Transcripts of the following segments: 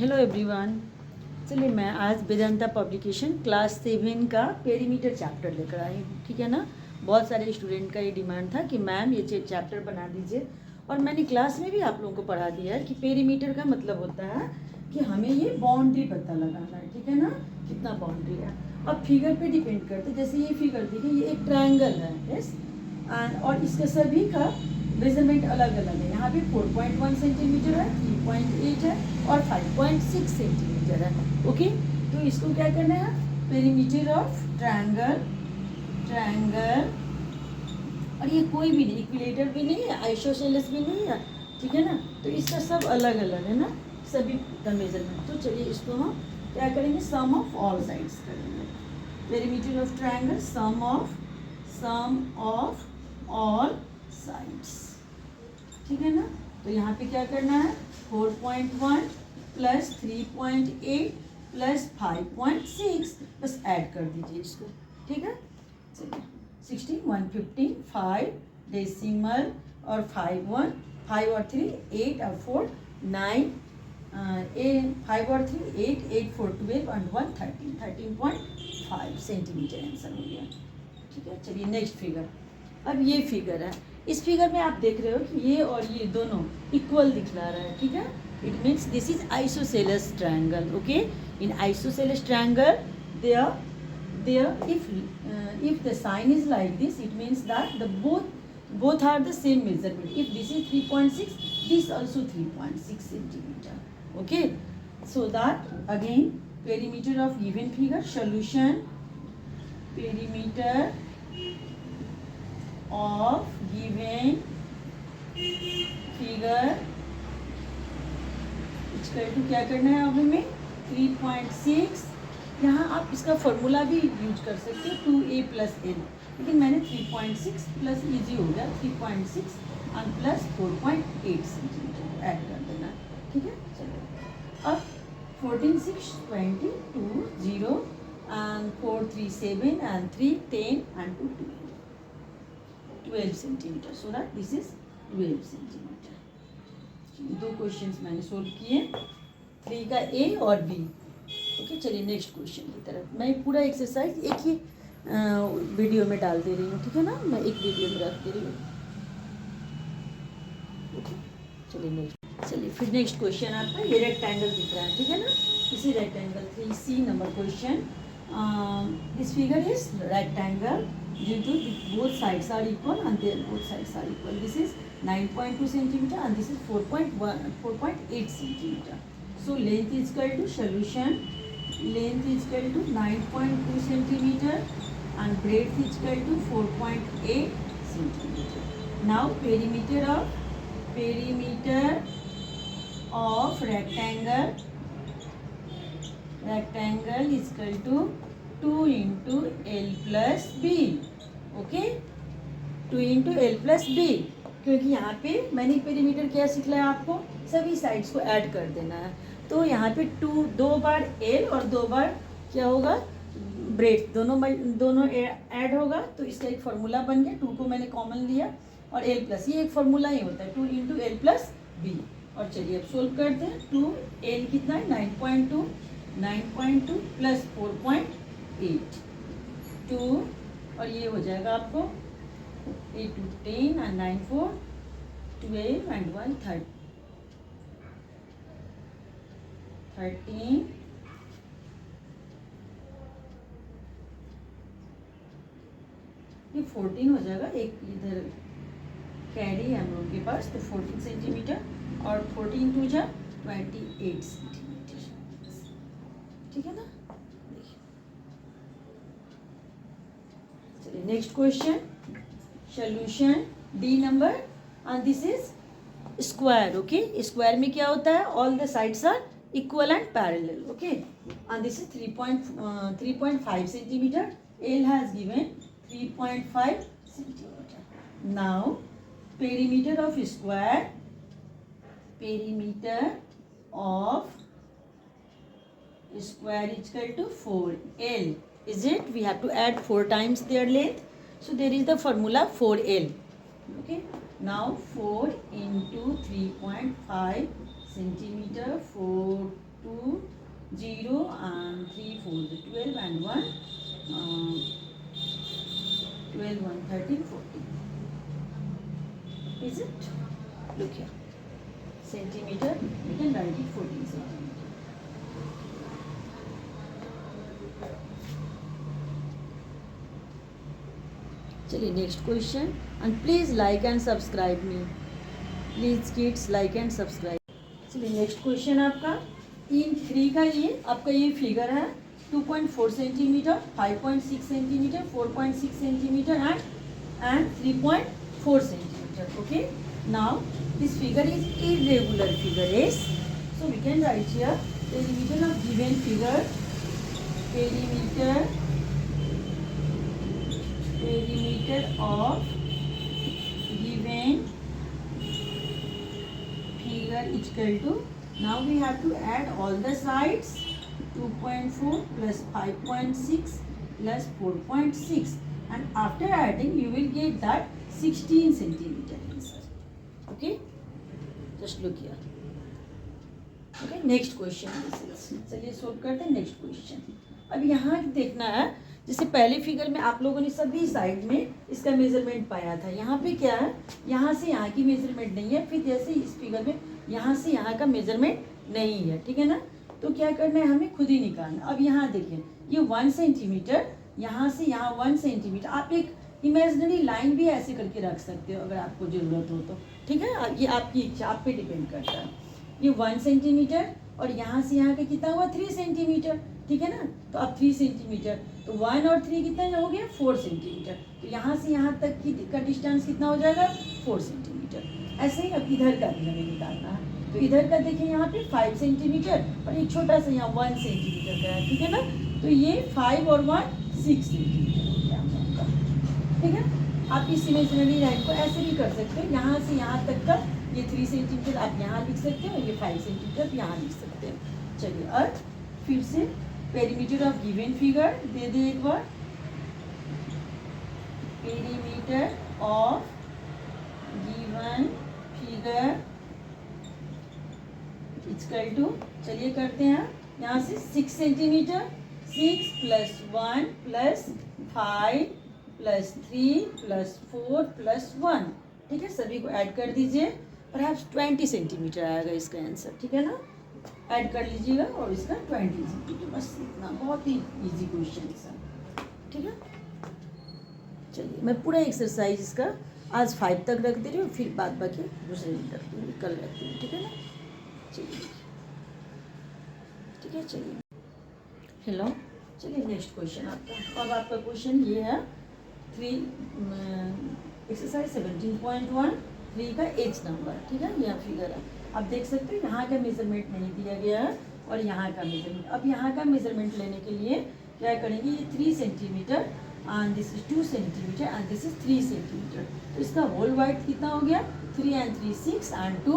Hello everyone. चलिए मैं आज वेदांता पब्लिकेशन क्लास 7 का पेरीमीटर चैप्टर लेकर आई हूँ। ठीक है ना। बहुत सारे स्टूडेंट का ये डिमांड था कि मैम ये चैप्टर बना दीजिए, और मैंने क्लास में भी आप लोगों को पढ़ा दिया है कि पेरीमीटर का मतलब होता है कि हमें ये बाउंड्री पता लगाना है। ठीक है ना, कितना बाउंड्री है। अब फिगर पे डिपेंड करते, जैसे ये फिगर देखिए, ये एक ट्रायंगल है। यस, और इसका सभी का मेजरमेंट अलग अलग है। यहाँ पे 4.1 सेंटीमीटर है, 3.8 है और 5.6 सेंटीमीटर है। ओके, तो इसको क्या करना है, पेरीमीटर ऑफ ट्रायंगल। और ये कोई भी नहीं, इक्विलेटर भी नहीं है, आइसोसेलेस भी नहीं है। ठीक है ना, तो इसका सब अलग अलग है ना, सभी का मेजरमेंट। तो चलिए इसको हम क्या करेंगे, सम ऑफ ऑल साइड्स करेंगे। Perimeter of triangle, sum of all sides. ठीक है ना, तो यहाँ पे क्या करना है, 4.1 प्लस 3.8 प्लस 5.6, बस ऐड कर दीजिए इसको। ठीक है, चलिए 16, 115, 5 डेसिमल और 5 और 3 8 और 4 9, 5 और 3 8 8 4 12 और 1 13.5 सेंटीमीटर आंसर हो गया। ठीक है, चलिए नेक्स्ट फिगर। अब ये फिगर है, इस फिगर में आप देख रहे हो कि ये और ये दोनों इक्वल दिखला रहा है। ठीक है, it means this is isosceles triangle. Okay, in isosceles triangle there if the sign is like this, it means that the both are the same measurement. If this is 3.6, this also 3.6 centimeter. Okay, so that again perimeter of given figure, solution, perimeter of given figure equal to क्या करना है अब हमें, 3.6। यहाँ आप इसका formula भी use कर सकते हो, 2a प्लस n, लेकिन मैंने 3.6 प्लस ईजी हो गया 3.6 और प्लस 4.8 सेंटीमीटर ऐड कर देना। ठीक है, चलो अब 14 6 20 2 0 and 4 3 7 and 3 10 and 2 12 centimetre, so that this is 12 centimetre. दो क्वेश्चंस मैंने सोल्व किए, 3 का ए और बी। ओके, चलिए नेक्स्ट क्वेश्चन की तरफ। मैं पूरा एक्सरसाइज एक ही वीडियो में डाल दे रही हूँ। ठीक है ना, मैं एक वीडियो में रख दे रही हूँ। ओके, चलिए नेक्स्ट। चलिए फिर नेक्स्ट क्वेश्चन आपका, ये रेक्टेंगल दिख रहा है। ठीक है ना, इसी rectangle 3C number question. This figure is rectangle due to both sides are equal and their both sides are equal. This is 9.2 centimeter and this is 4.8 centimeter. So length is equal to, solution, length is equal to 9.2 centimeter and breadth is equal to 4.8 centimeter. Now perimeter of rectangle is equal to 2 into L plus B. Okay, 2 into L plus B, क्योंकि यहाँ पे मैंने perimeter क्या सिखलाया आपको, सभी sides को add कर देना है। तो यहाँ पे 2 बार L और 2 बार क्या होगा, ब्रेड, दोनों ऐड होगा। तो इसका एक फार्मूला बन गया, 2 को मैंने कॉमन लिया और L प्लस, ये एक फार्मूला ही होता है, 2 into L plus B। और चलिए अब सोल्व करते हैं। 2L कितना है, 9.2 प्लस 4.8, 2 और ये हो जाएगा आपको 8 2 10 and 9 4 12 and 1 13। ये 14 हो जाएगा, एक इधर कैरी है हम लोगों के पास, तो 14 सेंटीमीटर और 14 टू जा 28 सेंटीमीटर। ठीक है ना, next question, solution D number, and this is square. Okay, square में क्या होता है, all the sides are equal and parallel. Okay, and this is 3.5 centimetre, L has given 3.5 centimetre. Now perimeter of square, perimeter of square is equal to 4L. Is it? We have to add 4 times their length. So there is the formula 4L. Okay. Now 4 into 3.5 centimeter, 4 2 1, 12, 1, 13, 14. Is it? Look here. Centimeter, we can write it 14 centimeter. चलिए next question. And please like and subscribe me. Please kids like and subscribe. चलिए next question आपका इन 3 का ये आपका ये figure है 2.4 centimetre, 5.6 centimetre, 4.6 centimetre and 3.4 centimetre. Okay, now this figure is irregular figure is, so we can write here perimeter of given figure, perimeter of given figure is equal to, now we have to add all the sides, 2.4 plus 5.6 plus 4.6, and after adding you will get that 16 centimeter answer. Okay, just look here. Okay, next question this is. चलिए solve करते हैं next question. अब यहाँ देखना है, जैसे पहले figure में आप लोगों ने सभी साइड में इसका मेजरमेंट पाया था. यहाँ पे क्या है, यहाँ से यहाँ की मेजरमेंट नहीं है. फिर जैसे इस फिगर में यहाँ से यहाँ का मेजरमेंट नहीं है, ठीक है ना. तो क्या करना है, हमें खुद ही निकालना. अब यहाँ देखिए ये 1 सेंटीमीटर, यहाँ से यहाँ 1 सेंटीमीटर. आप एक इमेजिनरी लाइन भी ऐसे करके रख सकते हो अगर आपको ज़रूरत हो तो, ठीक है. ये आपकी इच्छा, आप पे डिपेंड करता है. ये 1 सेंटीमीटर और यहाँ से यहाँ का कितना हुआ 3 सेंटीमीटर, ठीक है ना. तो अब 3 सेंटीमीटर, तो 1 और 3 कितना हो गया 4 सेंटीमीटर. तो यहाँ से यहाँ तक की का डिस्टेंस कितना हो जाएगा 4 सेंटीमीटर. ऐसे ही अब इधर का भी हमें निकालना है. तो इधर का देखिए यहाँ पे 5 सेंटीमीटर और एक छोटा सा यहाँ 1 सेंटीमीटर का है, ठीक है ना. तो ये 5 और 1 6 सेंटीमीटर हो गया आपका, ठीक है. आप इस इमेजिनरी लाइन को ऐसे भी कर सकते हो. यहाँ से यहाँ तक का ये 3 सेंटीमीटर आप यहाँ लिख सकते हो, ये 5 सेंटीमीटर यहाँ लिख सकते हो. चलिए अब फिर से पेरीमीटर ऑफ गिवन फिगर दे दे एक बार. Perimeter of given figure equal to, चलिए करते हैं यहाँ से 6 centimetre, 6 plus 1 plus 5 plus 3 plus 4 plus 1, ठीक है. सभी को ऐड कर दीजिए. परहैप्स 20 सेंटीमीटर आएगा इसका आंसर, ठीक है ना. ऐड कर लीजिएगा और इसका 20 सेंटीमीटर, बस इतना. बहुत ही इजी क्वेश्चन है, ठीक है. चलिए मैं पूरा एक्सरसाइज इसका आज 5 तक रख दे रही हूँ, फिर बाद बाकी दूसरे दिन रख दूँगी, कल रख दूँगी, ठीक है ना. चलिए ठीक है. चलिए हेलो. चलिए नेक्स्ट क्वेश्चन आपका. अब आपका क्वेश्चन ये है 3 एक्सरसाइज 17.1 3 का एच नंबर, ठीक है. यह फिगर है, आप देख सकते हो यहाँ का मेजरमेंट नहीं दिया गया है और यहाँ का मेजरमेंट. अब यहाँ का मेजरमेंट लेने के लिए क्या करेंगे, ये 3 centimetre and this is 2 centimetre and this is 3 centimetre. तो इसका होल वाइड कितना हो गया 3 and 3 6 and 2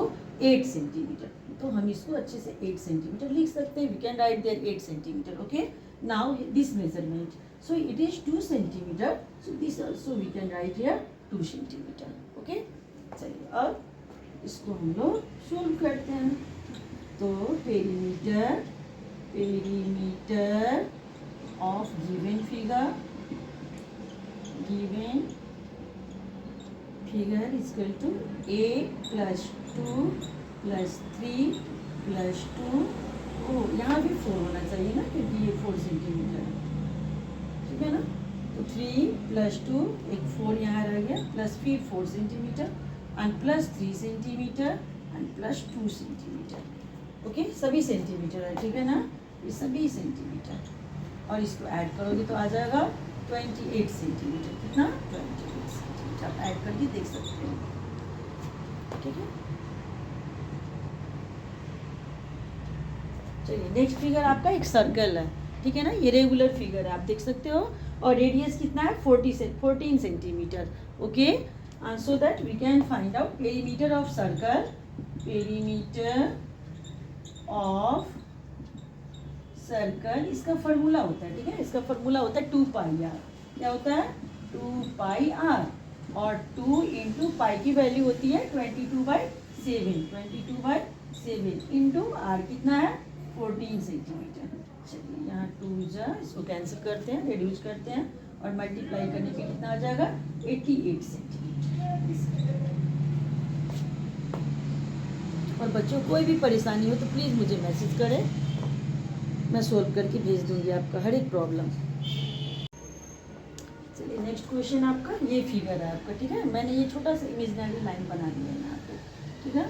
8 सेंटीमीटर. तो हम इसको अच्छे से 8 सेंटीमीटर लिख सकते हैं. We can write there 8 centimetre. Okay, now this measurement, so it is 2 centimetre, so this also we can write here 2 centimetre. Okay, चलिए अब इसको हम लोग सोल्व करते हैं. तो perimeter of given figure is equal to a plus 2 plus 3 plus 2. ओ यहाँ भी 4 होना चाहिए ना, क्योंकि ये 4 सेंटीमीटर है, ठीक है ना. तो 3 प्लस 2 एक 4 यहाँ रह गया, प्लस फिर 4 centimetre and plus 3 centimetre and plus 2 centimetre. Okay, सभी सेंटीमीटर है, ठीक है ना. ये सभी सेंटीमीटर और इसको ऐड करोगे तो आ जाएगा 28 सेंटीमीटर. कितना 28 सेंटीमीटर. ऐड करके देख सकते हो, ठीक है. चलिए नेक्स्ट फिगर आपका एक सर्कल है, ठीक है ना. ये रेगुलर फिगर है, आप देख सकते हो. और रेडियस कितना है 14 centimetre. Okay, and so that we can find out perimeter of circle. Perimeter of circle, इसका फॉर्मूला होता है, ठीक है. इसका फॉर्मूला होता है 2 पाई आर. क्या होता है 2 पाई आर. और 2 इंटू पाई की वैल्यू होती है 22/7 इंटू आर कितना है 14 सेंटीमीटर। चलिए यहाँ 2 जा, इसको कैंसिल करते हैं, रिड्यूस करते हैं और मल्टीप्लाई करने पे कितना आ जाएगा 88 सेंटीमीटर। और बच्चों कोई भी परेशानी हो तो प्लीज़ मुझे मैसेज करें, मैं सोल्व करके भेज दूंगी आपका हर एक प्रॉब्लम। चलिए नेक्स्ट क्वेश्चन आपका ये फिगर है आपका, ठीक है। मैंने ये छोटा सा इमेजिनरी लाइन बना दिया है यहाँ पे, ठीक है।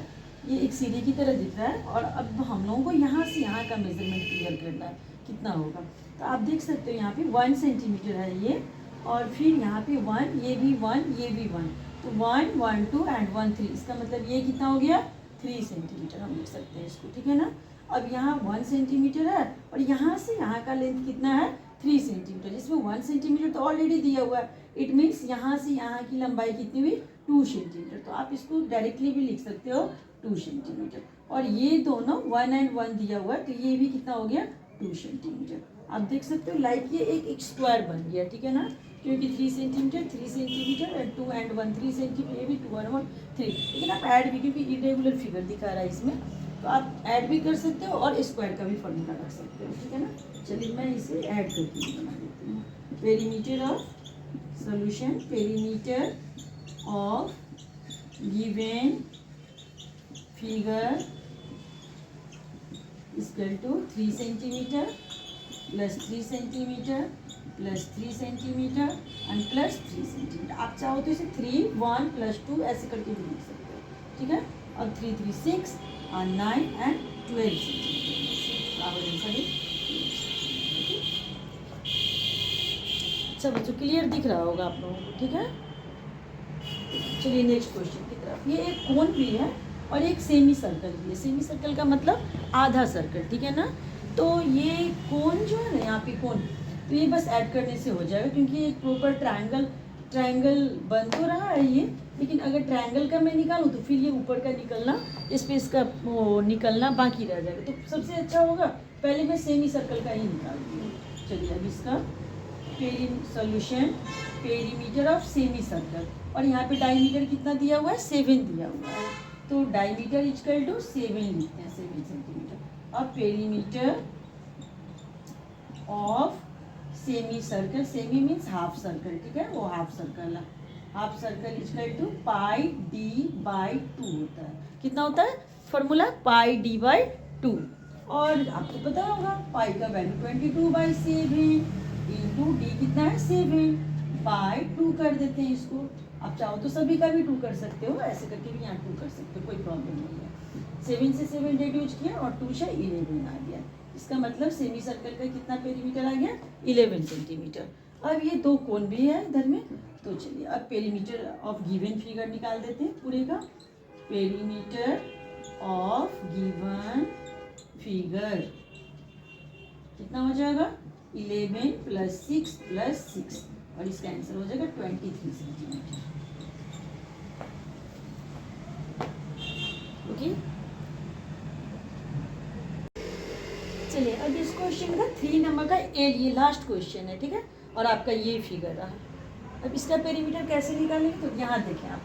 ये एक सीढ़ी की तरह दिख रहा है और अब हम लोगों को यहाँ से यहाँ का मेजरमेंट क्लियर करना है कितना होगा। तो आप देख सकते हो यहाँ पे 1 सेंटीमीटर है ये, और फिर यहाँ पे 1, ये भी 1, ये भी 1, तो 1, 1, 2 एंड 1, 3। इसका मतलब ये कितना हो गया 3 सेंटीमीटर हम लिख सकते हैं इसको, ठीक है ना। अब यहाँ 1 सेंटीमीटर है और यहाँ से यहाँ का लेंथ कितना है 3 सेंटीमीटर, जिसमें 1 सेंटीमीटर तो ऑलरेडी दिया हुआ है। इट मीन्स यहाँ से यहाँ की लंबाई कितनी हुई 2 सेंटीमीटर। तो आप इसको डायरेक्टली भी लिख सकते हो 2 सेंटीमीटर। और ये दोनों 1 एंड 1 दिया हुआ है, तो ये भी कितना हो गया 2 सेंटीमीटर। आप देख सकते हो लाइक ये एक स्क्वायर बन गया, ठीक है ना, क्योंकि 3 centimetre 3 centimetre and 2 and 1 3 centimetre, ये भी 2 और 1 3। लेकिन आप ऐड भी, क्योंकि इरेगुलर फिगर दिखा रहा है इसमें, तो आप ऐड भी कर सकते हो और स्क्वायर का भी फॉर्मूला रख सकते हो, ठीक है ना। चलिए मैं इसे ऐड करके बना देती हूँ। Perimeter of solution, perimeter of given figure equal to 3 centimetre plus 3 centimetre plus 3 centimetre and plus 3 centimetre. आप चाहो तो इसे 3, 1 प्लस 2 ऐसे करके भी लिख सकते हो, ठीक है। अब 3, 3, 6 और 9 एंड 12 सेंटीमीटर। अच्छा बच्चों क्लियर दिख रहा होगा आप लोगों को, ठीक है। चलिए नेक्स्ट क्वेश्चन की तरफ। ये एक कोन भी है और एक सेमी सर्कल भी है। सेमी सर्कल का मतलब आधा सर्कल, ठीक है ना। तो ये कोन जो है ना, यहाँ पे कोन, तो ये बस ऐड करने से हो जाएगा, क्योंकि एक प्रॉपर ट्रायंगल बन तो रहा है ये, लेकिन अगर ट्रायंगल का मैं निकालूँ तो फिर ये ऊपर का निकलना, स्पेस का वो निकलना बाकी रह जाएगा। तो सबसे अच्छा होगा पहले मैं सेमी सर्कल का ही निकालती हूँ। चलिए अब इसका solution perimeter of semi circle, और यहाँ पे डायमीटर कितना दिया हुआ है 7 दिया हुआ है, तो डायमीटर इक्वल टू 7 लिखते हैं, 7 सेंटीमीटर। अब perimeter of semicircle, semi means half circle, ठीक है, वो हाफ सर्कल है। Half circle equal to pi D by 2 होता है। कितना होता है फॉर्मूला पाई डी बाई 2, और आपको पता होगा पाई का वैल्यू 22/7 इंटू डी कितना है 7 बाई 2 कर देते हैं इसको। आप चाहो तो सभी का भी 2 कर सकते हो, ऐसे करके भी यहाँ 2 कर सकते हो, कोई प्रॉब्लम नहीं है। 7 से 7 रिड्यूस किया और 2 से 11 आ गया। इसका मतलब सेमी सर्कल का कितना पेरीमीटर आ गया 11 सेंटीमीटर। अब ये 2 कोन भी है इधर में, तो चलिए अब पेरीमीटर ऑफ गिवन फिगर निकाल देते हैं पूरे का। पेरीमीटर ऑफ गिवन फिगर कितना हो जाएगा 11 प्लस 6 प्लस 6, और इसका आंसर हो जाएगा 23 सेंटीमीटर। ओके चलिए अब इस क्वेश्चन का 3 नंबर का ये लास्ट क्वेश्चन है, ठीक है, और आपका ये फिगर रहा। अब इसका पेरीमीटर कैसे निकालेंगे, तो यहाँ देखें आप,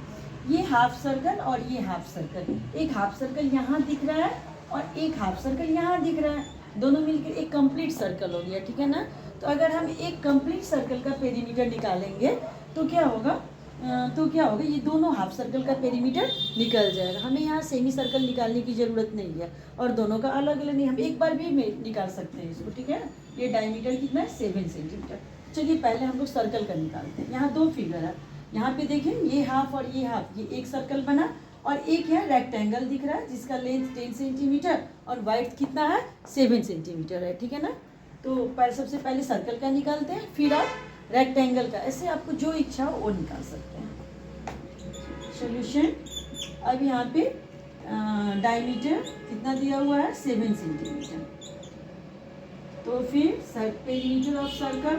ये हाफ सर्कल और ये हाफ सर्कल, एक हाफ सर्कल यहाँ दिख रहा है और एक हाफ सर्कल यहाँ दिख रहा है, दोनों मिलकर एक कंप्लीट सर्कल हो गया, ठीक है ना। तो अगर हम एक कंप्लीट सर्कल का पेरीमीटर निकालेंगे तो क्या होगा, ये दोनों हाफ सर्कल का पेरीमीटर निकल जाएगा। हमें यहाँ सेमी सर्कल निकालने की ज़रूरत नहीं है, और दोनों का अलग अलग नहीं, हम एक बार भी निकाल सकते हैं इसको, ठीक है। ये डायमीटर कितना है 7 सेंटीमीटर। चलिए पहले हम लोग सर्कल का निकालते हैं। यहाँ 2 फिगर है, यहाँ पे देखें ये हाफ और ये हाफ, ये एक सर्कल बना, और एक है रेक्टेंगल दिख रहा है जिसका लेंथ 10 सेंटीमीटर और वाइड कितना है 7 सेंटीमीटर है, ठीक है ना। तो सबसे पहले सर्कल का निकालते हैं, फिर आप रेक्टेंगल का, ऐसे आपको जो इच्छा हो वो निकाल सकते हैं। सॉल्यूशन, अब यहाँ पे डायमीटर कितना दिया हुआ है 7 सेंटीमीटर, तो फिर perimeter of circle,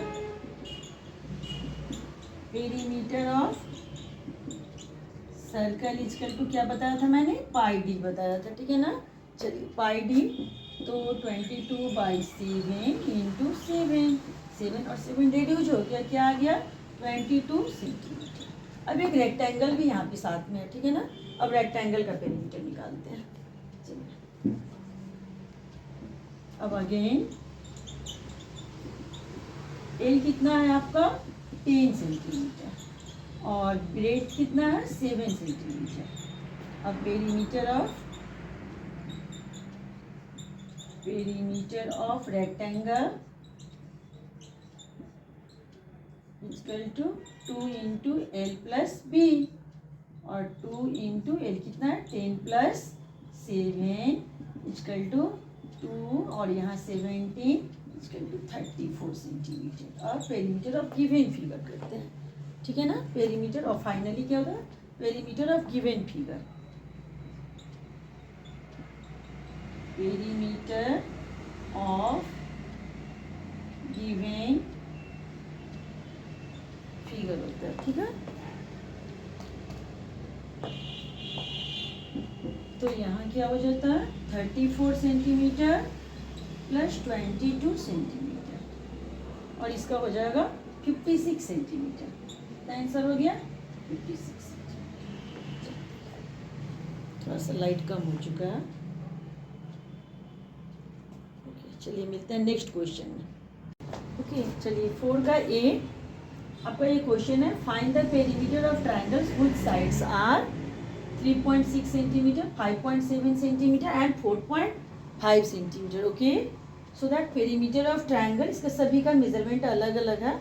perimeter of circle equal to क्या बताया था मैंने पाई डी बताया था, ठीक है ना। चलिए पाई डी तो 22/7 इंटू 7 और 7 रिड्यूस हो गया, क्या आ गया 22 सेंटीमीटर। अब एक रेक्टेंगल भी यहाँ पे साथ में है, ठीक है ना। अब रेक्टेंगल का पेरीमीटर निकालते हैं। चलिए अब अगेन एल कितना है आपका 10 सेंटीमीटर और ब्रेथ कितना है 7 सेंटीमीटर। अब perimeter of rectangle equal to 2 into L plus B और 2 इंटू एल कितना है 10 प्लस 7 इक्वल टू 2 और यहाँ 17 इक्वल टू 34 सेंटीमीटर। और पेरीमीटर ऑफ गिवन फिगर करते हैं, ठीक है ना। पेरीमीटर और फाइनली क्या होगा perimeter of given figure. Perimeter of given figure होता है, ठीक है। तो यहाँ क्या हो जाता है 34 सेंटीमीटर प्लस 22 सेंटीमीटर और इसका हो जाएगा 56 सेंटीमीटर। आंसर हो गया 56 सेंटीमीटर। थोड़ा सा लाइट कम हो चुका है। ओके चलिए मिलते हैं नेक्स्ट क्वेश्चन में। ओके चलिए 4 का ए आपका ये क्वेश्चन है find the perimeter of triangles which sides are 3.6 centimetre 5.7 centimetre and 4.5 centimetre. Okay so that perimeter of triangle, इसका सभी का मेजरमेंट अलग अलग है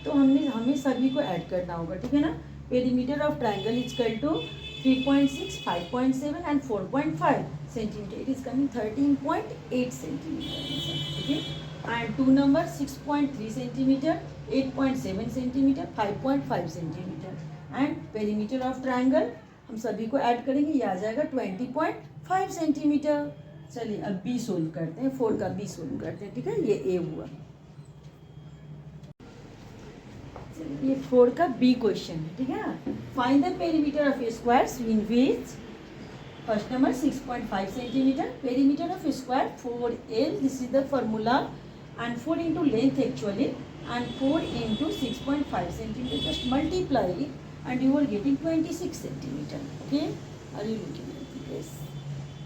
तो हमें सभी को ऐड करना होगा, ठीक है ना। Perimeter of triangle equal to 3.6 5.7 and 4.5 centimetre. It is coming 13.8 centimetre. Okay and 2 number 6.3 centimetre 8.7 centimetre 5.5 centimetre and perimeter of triangle हम सभी को ऐड करेंगे, ये आ जाएगा 20.5 सेंटीमीटर। चलिए अब बी सोल्व करते हैं, 4 का बी सोल्व करते हैं, ठीक है। ये ए हुआ। ये 4 का बी क्वेश्चन है, ठीक है। Find the perimeter of A square in which first number 6.5 centimetre perimeter of square 4L, this is the formula and 4 into length actually and 4 into 6.5 centimeter, just multiply it and you are getting 26 centimeter. Okay, are you looking at it? Yes.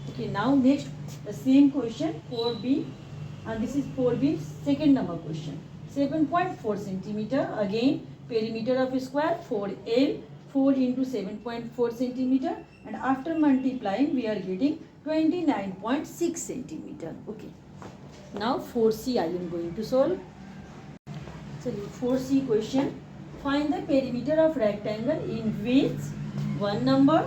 Okay, now next the same question 4b and this is 4b second number question 7.4 centimeter. Again perimeter of square 4L 4 into 7.4 centimeter and after multiplying we are getting 29.6 centimeter. Okay, now 4c I am going to solve. चलिए 4c question find the perimeter of rectangle in which one number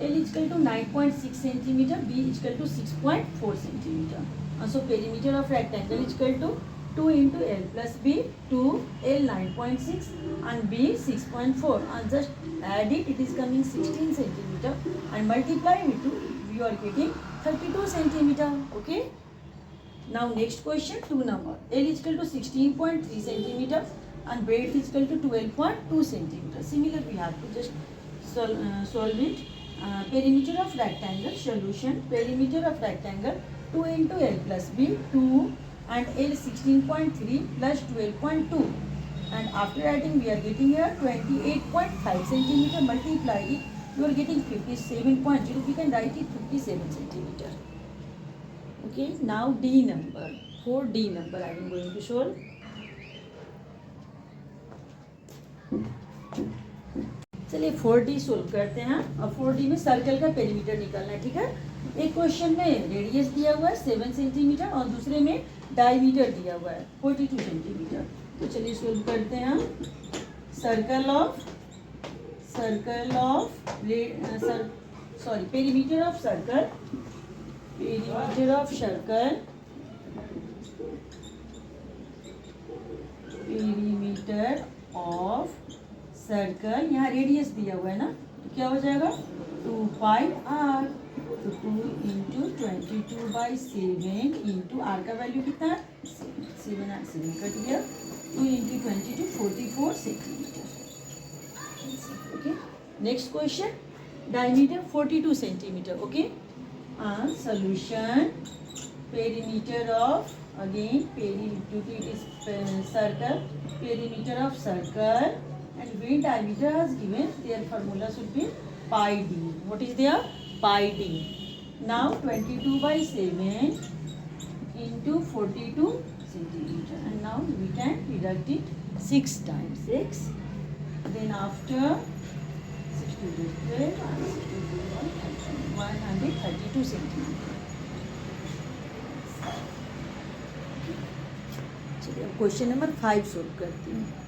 L is equal to 9.6 centimeter, B is equal to 6.4 centimeter. So perimeter of rectangle is equal to 2 into L plus B, 2 L 9.6 and B 6.4 and just add it, it is coming 16 centimeter and multiply it to you are getting 32 centimeter. Okay. Now next question 2 number L is equal to 16.3 centimeter and breadth is equal to 12.2 centimeter. Similar we have to just solve it. Perimeter of rectangle solution. Perimeter of rectangle 2 into L plus B 2 and L 16.3 plus 12.2 and after adding we are getting here 28.5 centimeter. Multiply it you are getting 57.0. We can write it 57 centimeter. Okay, now D number 4D number I am going to solve. चलिए 4D solve करते हैं। और 4D में circle का perimeter निकालना है, ठीक है। एक क्वेश्चन में रेडियस दिया हुआ है 7 सेंटीमीटर और दूसरे में डायमीटर दिया हुआ है 42 सेंटीमीटर। तो चलिए सोल्व करते हैं। Perimeter of circle perimeter of circle perimeter of circle यहाँ रेडियस दिया हुआ है ना, तो क्या हो जाएगा 2 पाई r, तो 2 इंटू 22/7 इंटू r का वैल्यू कितना है 7 और 7 कट गया 2 into 22 44 centimetre. Okay next question diameter 42 centimetre. Okay solution perimeter of again it is circle perimeter of circle and when diameter is given their formula should be pi d. What is their pi d? Now 22/7 into 42 centimeter, and now we can deduct it 6 times. 6, then after 6 to the 12 and 6 to the 132 centimeter. चलिए अब question number 5 solve करती हूँ.